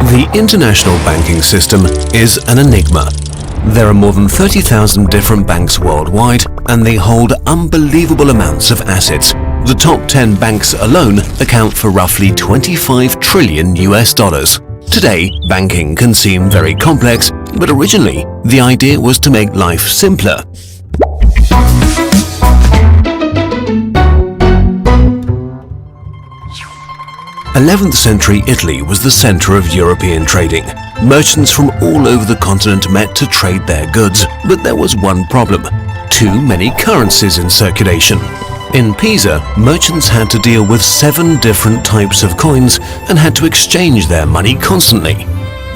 The international banking system is an enigma. There are more than 30,000 different banks worldwide, and they hold unbelievable amounts of assets. The top 10 banks alone account for roughly 25 trillion US dollars. Today, banking can seem very complex, but originally, the idea was to make life simpler. 11th century Italy was the center of European trading. Merchants from all over the continent met to trade their goods, but there was one problem: too many currencies in circulation. In Pisa, merchants had to deal with 7 different types of coins and had to exchange their money constantly.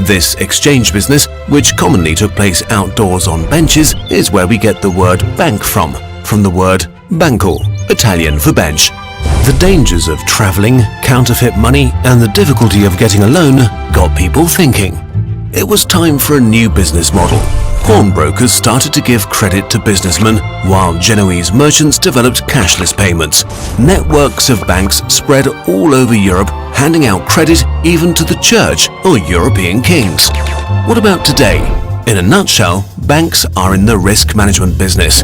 This exchange business, which commonly took place outdoors on benches, is where we get the word bank from the word banco, Italian for bench. The dangers of traveling, counterfeit money, and the difficulty of getting a loan got people thinking. It was time for a new business model. Pawnbrokers started to give credit to businessmen, while Genoese merchants developed cashless payments. Networks of banks spread all over Europe, handing out credit even to the church or European kings. What about today? In a nutshell, banks are in the risk management business.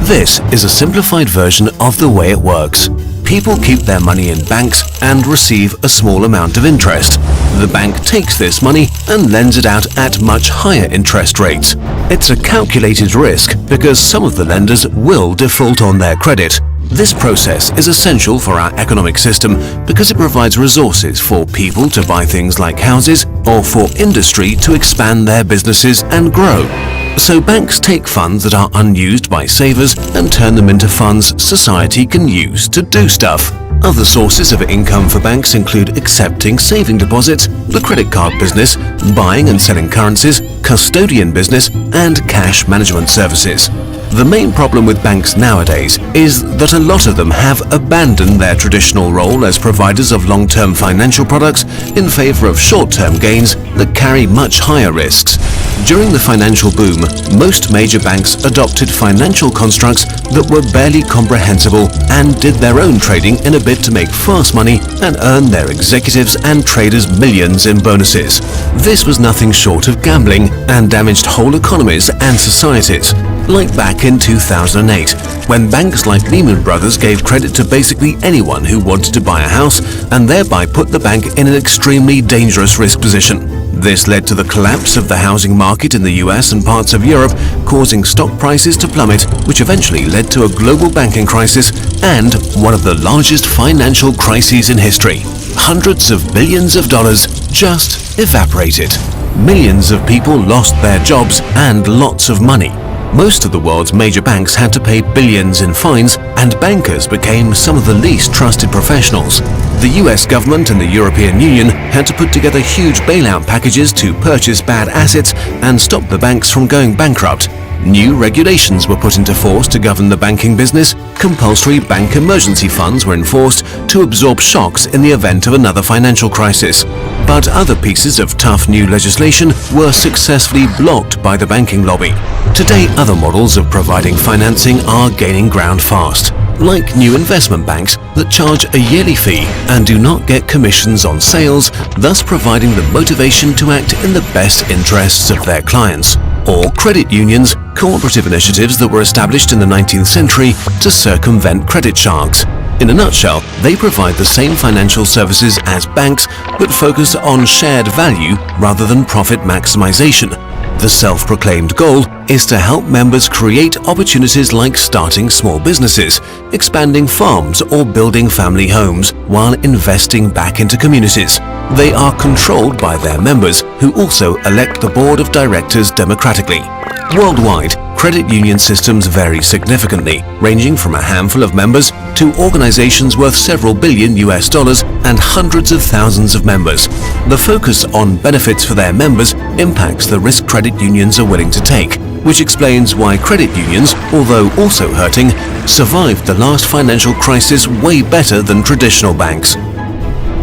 This is a simplified version of the way it works. People keep their money in banks and receive a small amount of interest. The bank takes this money and lends it out at much higher interest rates. It's a calculated risk because some of the lenders will default on their credit. This process is essential for our economic system because it provides resources for people to buy things like houses or for industry to expand their businesses and grow. So banks take funds that are unused by savers and turn them into funds society can use to do stuff. Other sources of income for banks include accepting saving deposits, the credit card business, buying and selling currencies, custodian business, and cash management services. The main problem with banks nowadays is that a lot of them have abandoned their traditional role as providers of long-term financial products in favor of short-term gains that carry much higher risks. During the financial boom, most major banks adopted financial constructs that were barely comprehensible and did their own trading in a bid to make fast money and earn their executives and traders millions in bonuses. This was nothing short of gambling and damaged whole economies and societies. Like back in 2008, when banks like Lehman Brothers gave credit to basically anyone who wanted to buy a house and thereby put the bank in an extremely dangerous risk position. This led to the collapse of the housing market in the US and parts of Europe, causing stock prices to plummet, which eventually led to a global banking crisis and one of the largest financial crises in history. Hundreds of billions of dollars just evaporated. Millions of people lost their jobs and lots of money. Most of the world's major banks had to pay billions in fines, and bankers became some of the least trusted professionals. The US government and the European Union had to put together huge bailout packages to purchase bad assets and stop the banks from going bankrupt. New regulations were put into force to govern the banking business. Compulsory bank emergency funds were enforced to absorb shocks in the event of another financial crisis. But other pieces of tough new legislation were successfully blocked by the banking lobby. Today, other models of providing financing are gaining ground fast, like new investment banks that charge a yearly fee and do not get commissions on sales, thus providing the motivation to act in the best interests of their clients. Or credit unions, cooperative initiatives that were established in the 19th century to circumvent credit sharks. In a nutshell, they provide the same financial services as banks, but focus on shared value rather than profit maximization. The self-proclaimed goal is to help members create opportunities like starting small businesses, expanding farms, or building family homes while investing back into communities. They are controlled by their members, who also elect the board of directors democratically. Worldwide, credit union systems vary significantly, ranging from a handful of members to organizations worth several billion US dollars and hundreds of thousands of members. The focus on benefits for their members impacts the risk credit unions are willing to take, which explains why credit unions, although also hurting, survived the last financial crisis way better than traditional banks.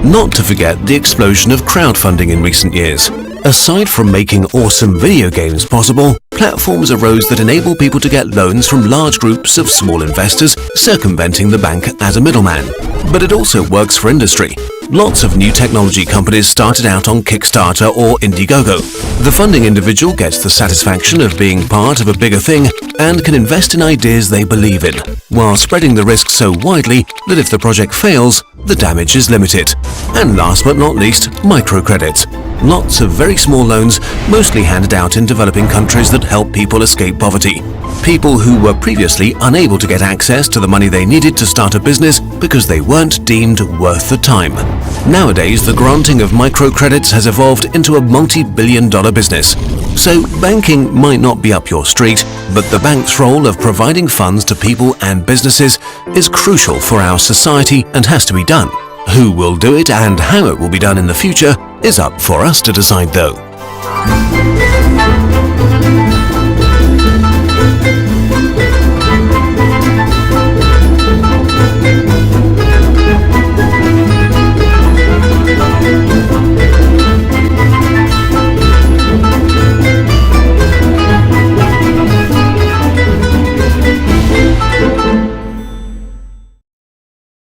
Not to forget the explosion of crowdfunding in recent years. Aside from making awesome video games possible, platforms arose that enable people to get loans from large groups of small investors, circumventing the bank as a middleman. But it also works for industry. Lots of new technology companies started out on Kickstarter or Indiegogo. The funding individual gets the satisfaction of being part of a bigger thing and can invest in ideas they believe in, while spreading the risk so widely that if the project fails, the damage is limited. And last but not least, microcredit. Lots of very small loans, mostly handed out in developing countries that help people escape poverty. People who were previously unable to get access to the money they needed to start a business because they weren't deemed worth the time. Nowadays, the granting of microcredits has evolved into a multi-billion-dollar business. So banking might not be up your street, but the bank's role of providing funds to people and businesses is crucial for our society and has to be done. Who will do it and how it will be done in the future is up for us to decide though.